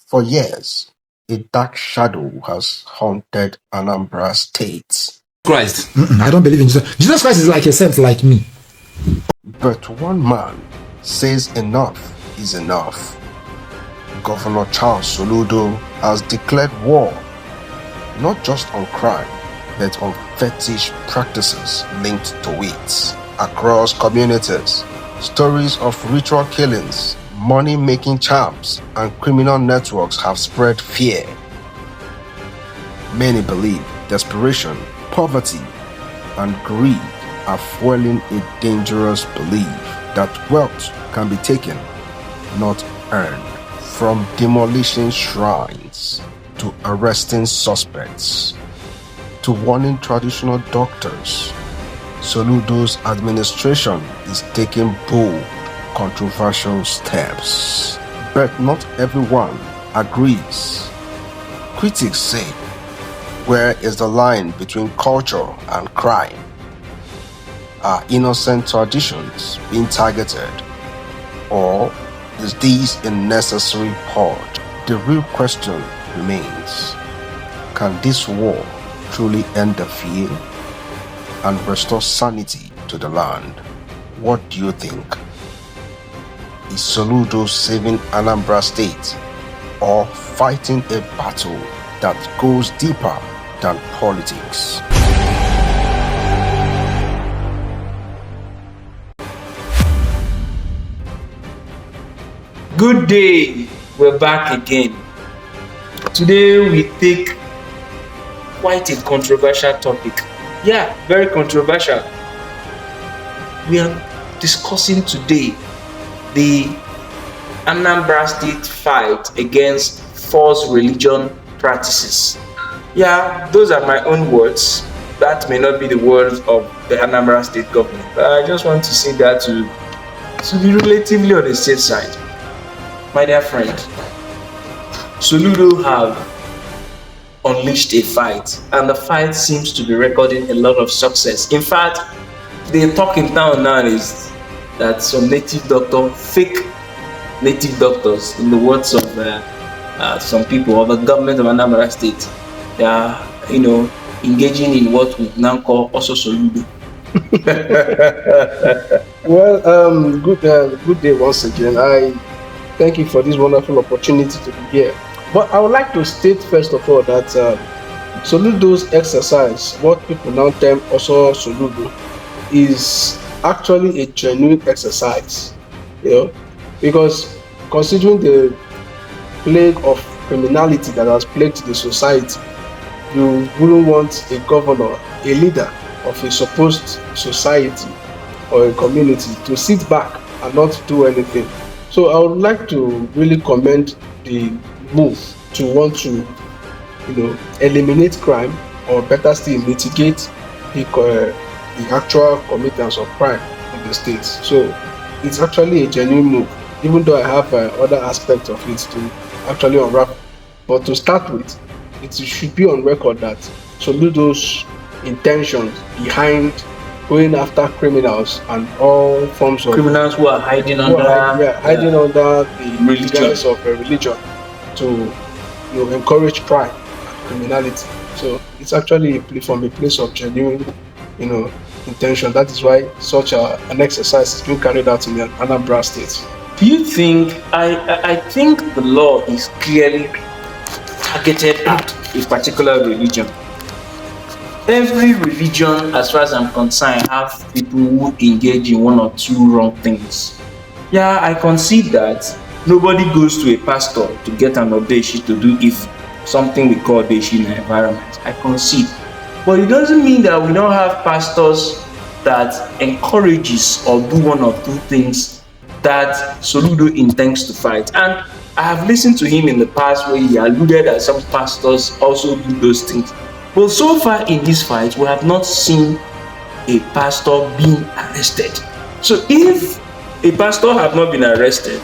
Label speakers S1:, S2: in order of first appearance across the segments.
S1: For years, a dark shadow has haunted Anambra State.
S2: Christ.
S3: I don't believe in Jesus. Jesus Christ is like a saint like me.
S1: But one man says enough is enough. Governor Charles Soludo has declared war, not just on crime, but on fetish practices linked to it. Across communities, stories of ritual killings, money-making charms, and criminal networks have spread fear. Many believe desperation, poverty, and greed are fueling a dangerous belief that wealth can be taken, not earned. From demolishing shrines, to arresting suspects, to warning traditional doctors, Soludo's administration is taking bold, controversial steps. But not everyone agrees. Critics say, where is the line between culture and crime? Are innocent traditions being targeted? Or is this a necessary purge? The real question remains, can this war truly end the fear and restore sanity to the land? What do you think? Is Soludo saving Anambra State or fighting a battle that goes deeper than politics?
S2: Good day, we're back again. Today we take quite a controversial topic. Yeah, very controversial. We are discussing today the Anambra State fight against false religion practices. Yeah, those are my own words. That may not be the words of the Anambra State government, but I just want to say that to be relatively on the safe side. My dear friend, Soludo have unleashed a fight, and the fight seems to be recording a lot of success. In fact, the talk in town now is that some fake native doctors, in the words of some people of the government of Anambra State, they are, engaging in what we now call also Soludo.
S4: Well, good day once again. I thank you for this wonderful opportunity to be here. But I would like to state first of all that Soludo's exercise, what people now term also Soludo, is actually a genuine exercise. Because considering the plague of criminality that has plagued the society, you wouldn't want a governor, a leader of a supposed society or a community to sit back and not do anything. So I would like to really commend the move to want to, eliminate crime, or better still, mitigate the actual committance of crime in the states. So it's actually a genuine move, even though I have other aspects of it to actually unwrap. But to start with, it should be on record that Soludo's intentions behind going after criminals and all forms of
S2: criminals who are hiding under
S4: the
S2: religion
S4: of religion to encourage crime and criminality. So it's actually from a place of genuine intention. That is why such an exercise is being carried out in the Anambra State.
S2: Do you think I think the law is clearly targeted at a particular religion? Every religion, as far as I'm concerned, have people who engage in one or two wrong things. Yeah, I concede that nobody goes to a pastor to get an odeshi to do if something we call odeshi in the environment. I concede. But it doesn't mean that we don't have pastors that encourages or do one or two things that Soludo intends to fight. And I have listened to him in the past where he alluded that some pastors also do those things. But so far in this fight, we have not seen a pastor being arrested. So if a pastor have not been arrested,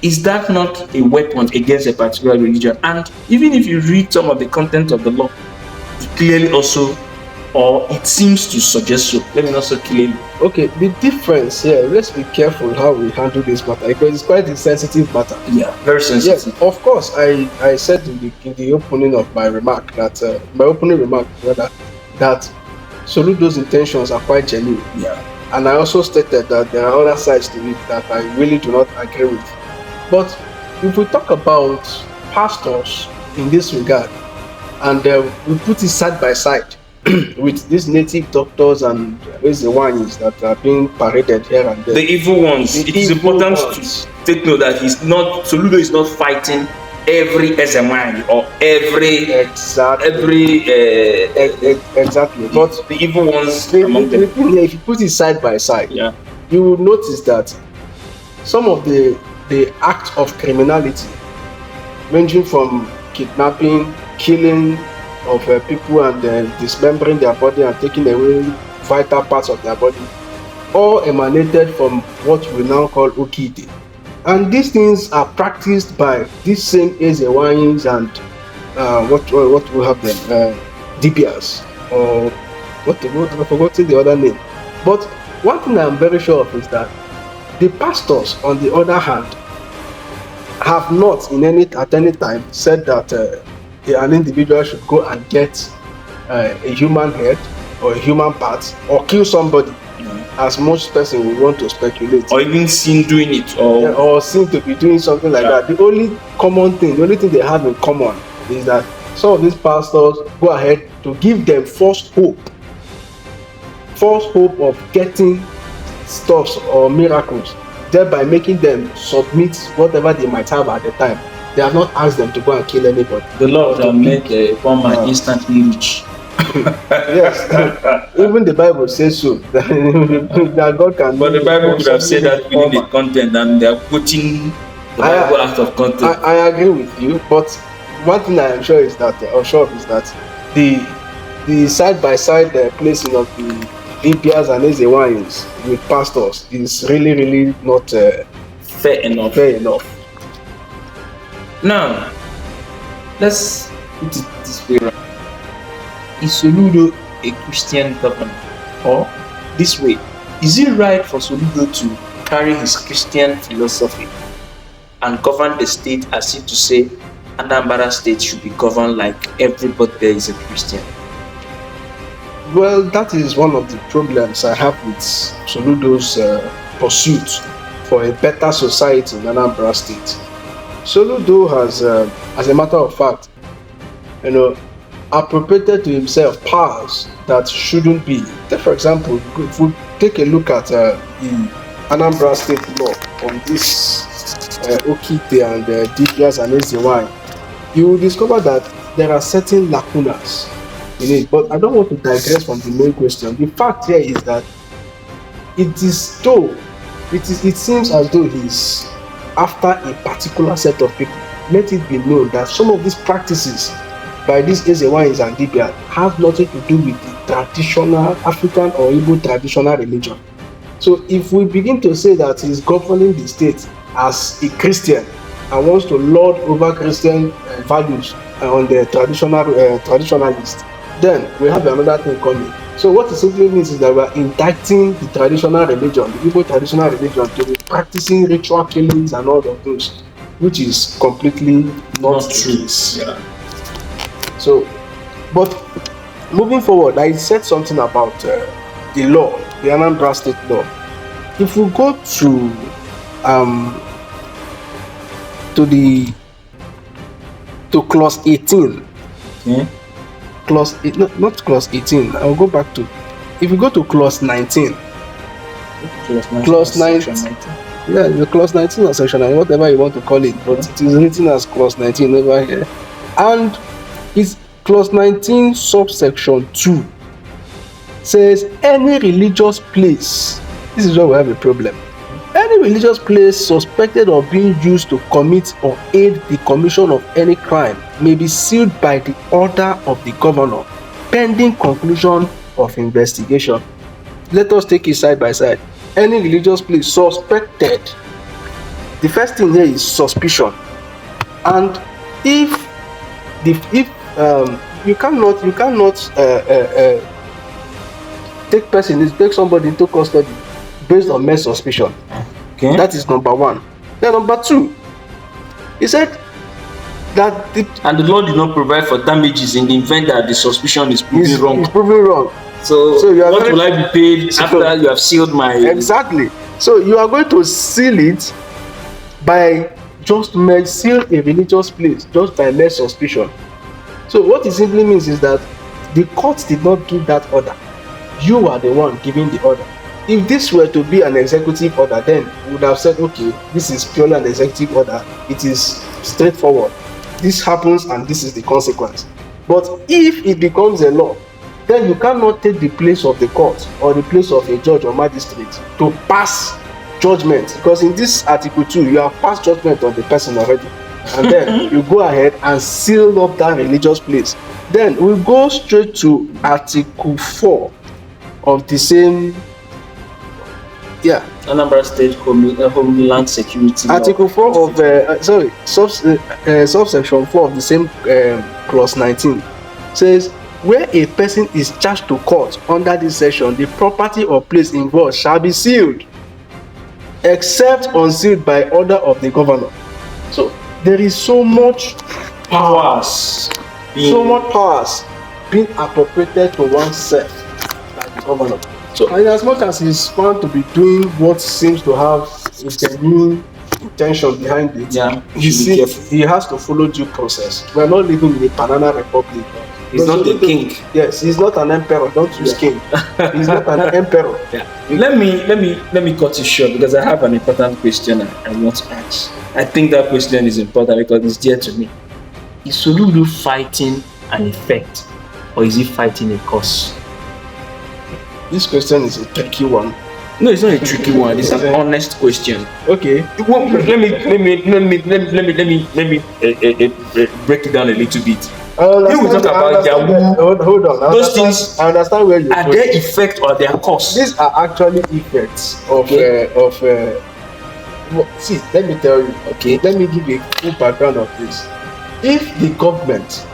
S2: is that not a weapon against a particular religion? And even if you read some of the content of the law, it clearly also or it seems to suggest so. Let me not so clearly.
S4: Okay, the difference here, let's be careful how we handle this matter because it's quite a sensitive matter.
S2: Yeah, very sensitive.
S4: Yes, of course, I said in the opening of my remark that, that Soludo's intentions are quite genuine.
S2: Yeah.
S4: And I also stated that there are other sides to it that I really do not agree with. But if we talk about pastors in this regard, and we put it side by side with these native doctors and the ones that are being paraded here and there.
S2: The evil ones. It is important to take note that Soludo is not fighting every SMI or every
S4: exactly. But
S2: the evil ones among them.
S4: If you put it side by side,
S2: yeah,
S4: you will notice that some of the acts of criminality, ranging from kidnapping, killing of people and dismembering their body and taking away vital parts of their body, all emanated from what we now call Okite. And these things are practiced by these same Ezewanyis and what we have them, Dibias, or I've forgotten the other name. But one thing I'm very sure of is that the pastors, on the other hand, have not at any time said that an individual should go and get a human head or a human part or kill somebody, as most person will want to speculate.
S2: Or even seen doing it,
S4: or seem to be doing something like that. The only thing they have in common is that some of these pastors go ahead to give them false hope of getting stuffs or miracles, thereby making them submit whatever they might have at the time. They have not asked them to go and kill anybody.
S2: The Lord will make a poor man instantly rich.
S4: Yes, even the Bible says so. That God can.
S2: But the Bible could have said that within the content, and they are putting the Bible out of context.
S4: I agree with you, but one thing I am sure is that the side by side placing of the Libyans and Ezewanyis with pastors is really not
S2: fair enough. Now, let's put it this way. Is Soludo a Christian government? Or this way, is it right for Soludo to carry his Christian philosophy and govern the state as if to say Anambra State should be governed like everybody there is a Christian?
S4: Well, that is one of the problems I have with Soludo's pursuit for a better society in Anambra State. Soludo has, as a matter of fact, appropriated to himself powers that shouldn't be. Take, for example, if we take a look at the Anambra State law on this Okite and Dibias and Ezewany, you will discover that there are certain lacunas in it. But I don't want to digress from the main question. The fact here is that it seems as though he's after a particular set of people. Let it be known that some of these practices by these Ezewanyis and Dibias have nothing to do with the traditional African or Igbo traditional religion. So if we begin to say that he's governing the state as a Christian and wants to lord over Christian values on the traditionalist, then we have another thing coming. So what it simply means is that we are indicting the traditional religion, the Igbo traditional religion, to be practicing ritual killings and all of those, which is completely not true.
S2: Yeah.
S4: So, but moving forward, I said something about the law, the Anambra State law. If we go to clause 18, clause 8, not clause 18. I'll go back to. If you go to clause 19, clause 19. Yeah, the clause 19 or section 9, whatever you want to call it, but it is written as clause 19 over here, and it's clause 19 subsection 2 says any religious place. This is where we have a problem. Any religious place suspected of being used to commit or aid the commission of any crime may be sealed by the order of the governor, pending conclusion of investigation. Let us take it side by side. Any religious place suspected. The first thing here is suspicion, and if you cannot take somebody into custody based on mere suspicion.
S2: Okay.
S4: That is number one. Then number two, he said that
S2: and the law did not provide for damages in the event that the suspicion is proven wrong.
S4: Is proven wrong.
S2: So what will I be paid after you have sealed my...
S4: Exactly. So you are going to seal it by just seal a religious place just by mere suspicion. So what it simply means is that the court did not give that order. You are the one giving the order. If this were to be an executive order, then we would have said, okay, this is purely an executive order. It is straightforward. This happens and this is the consequence. But if it becomes a law, then you cannot take the place of the court or the place of a judge or magistrate to pass judgment, because in this Article 2 you have passed judgment on the person already, and then you go ahead and seal up that religious place. Then we go straight to Article 4 of the same
S2: Anambra State Homeland Security
S4: Article 4 of subsection 4 of the same clause 19 says, where a person is charged to court under this section, the property or place involved shall be sealed, except unsealed by order of the governor. So there is so much powers being appropriated to oneself by the governor. So in as much as he's found to be doing what seems to have a genuine intention behind it, he has to follow due process. We are not living in a banana republic.
S2: He's not a king.
S4: Yes, he's not an emperor. Don't use king. He's not an emperor.
S2: Let me cut it short, because I have an important question I want to ask. I think that question is important because it's dear to me. Is Soludo fighting an effect, or is he fighting a cause?
S4: This question is a tricky one.
S2: No, it's not a tricky one. It's an honest question.
S4: Okay.
S2: Well, let me break it down a little bit. Here we talk about Yahoo.
S4: Hold on.
S2: Those things,
S4: I understand where you
S2: are their effect or their cause?
S4: These are actually effects of see, let me tell you.
S2: Okay.
S4: Let me give you a full background of this. If the government,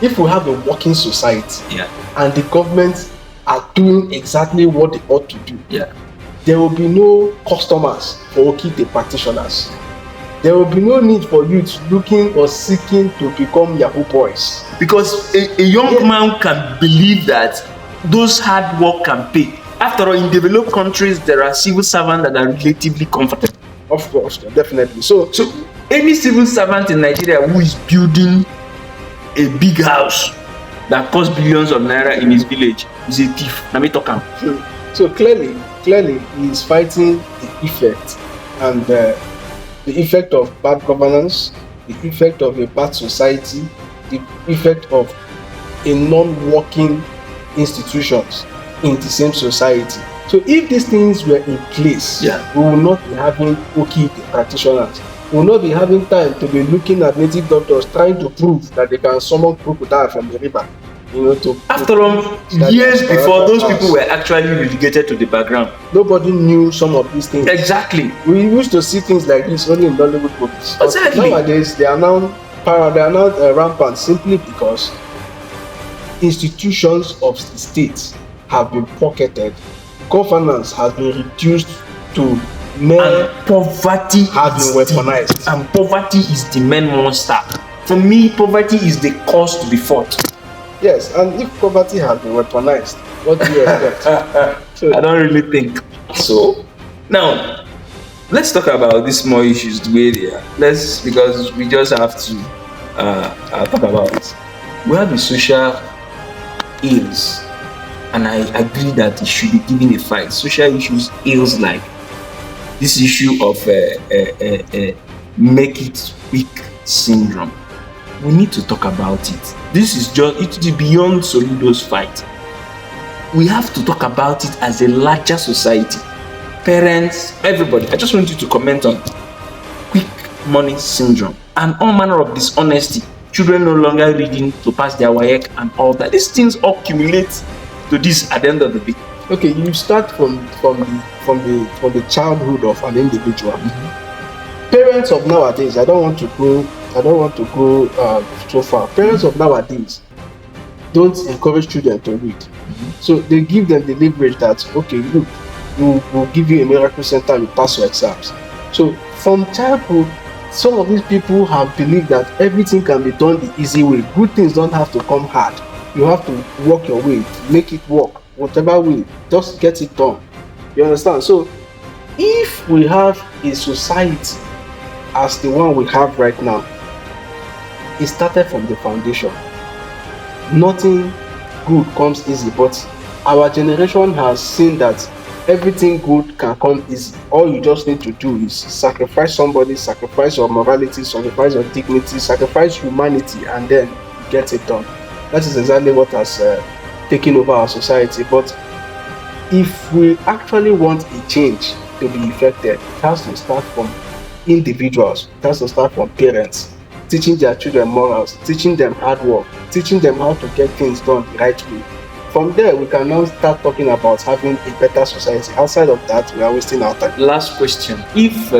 S4: if we have a working society, and the government are doing exactly what they ought to do, there will be no customers for the practitioners. There will be no need for youth looking or seeking to become Yahoo boys.
S2: Because a young man can believe that those hard work can pay. After all, in developed countries, there are civil servants that are relatively comfortable.
S4: Of course, definitely. So
S2: any civil servant in Nigeria who is building a big house that costs billions of naira in his village is a thief. Let me talk him.
S4: So clearly he is fighting the effect, and the effect of bad governance, the effect of a bad society, the effect of a non-working institutions in the same society. So if these things were in place, we will not be having the practitioners. We will not be having time to be looking at native doctors trying to prove that they can summon crocodile from the river.
S2: After all, years before, those people were actually relegated to the background.
S4: Nobody knew some of these things.
S2: Exactly.
S4: We used to see things like this only in Nollywood movies.
S2: Exactly.
S4: Nowadays, they are now rampant simply because institutions of the state have been pocketed. Governance has been reduced to mere,
S2: and poverty
S4: has been weaponized.
S2: And poverty is the main monster. For me, poverty is the cause to be fought.
S4: Yes, and if poverty has been weaponized, what do you expect?
S2: I don't really think so. Now, let's talk about these small issues the way they are. Because we just have to talk about it. We have the social ills, and I agree that it should be given a fight. Social issues, ills like this issue of make it weak syndrome. We need to talk about it. This is beyond Soludo's fight. We have to talk about it as a larger society. Parents, everybody. I just want you to comment on quick money syndrome and all manner of dishonesty. Children no longer reading to pass their WAEC and all that. These things accumulate to this at the end of the day.
S4: Okay, you start from the childhood of an individual. Mm-hmm. Parents of nowadays, I don't want to go so far. Parents of nowadays don't encourage children to read. So they give them the leverage that, okay, look, we'll give you a miracle center, you pass your exams. So from childhood, some of these people have believed that everything can be done the easy way. Good things don't have to come hard. You have to work your way, make it work, whatever way, just get it done. You understand? So if we have a society as the one we have right now, it started from the foundation. Nothing good comes easy, but our generation has seen that everything good can come easy. All you just need to do is sacrifice somebody, sacrifice your morality, sacrifice your dignity, sacrifice humanity, and then you get it done. That is exactly what has taken over our society. But if we actually want a change to be effected, it has to start from individuals. It has to start from parents, teaching their children morals, teaching them hard work, teaching them how to get things done the right way. From there, we can now start talking about having a better society. Outside of that, we are wasting our time.
S2: Last question. If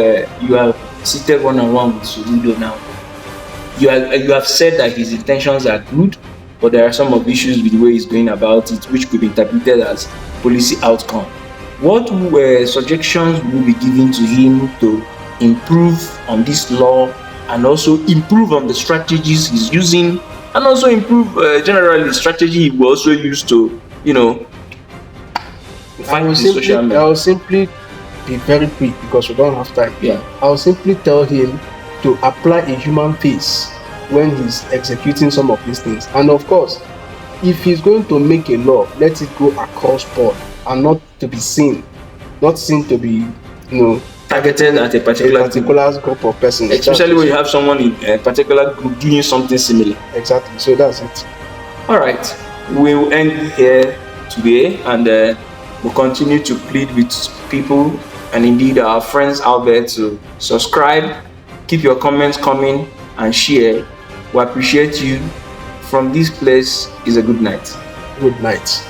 S2: you are seated one-on-one with Soludo now, you have said that his intentions are good, but there are some of issues with the way he's going about it, which could be interpreted as policy outcome. What suggestions will you be giving to him to improve on this law and also improve on the strategies he's using, and also improve generally the strategy he will also use to, fight the social media?
S4: I will simply be very quick because we don't have time.
S2: Yeah.
S4: I will simply tell him to apply a human face when he's executing some of these things. And of course, if he's going to make a law, let it go across board and not to be seen, not seen to be,
S2: targeted at a particular
S4: group of persons.
S2: Especially when you have someone in a particular group doing something similar.
S4: Exactly. So that's it.
S2: All right. We'll end here today, and we'll continue to plead with people and indeed our friends out there to subscribe, keep your comments coming, and share. We appreciate you. From this place is a good night.
S4: Good night.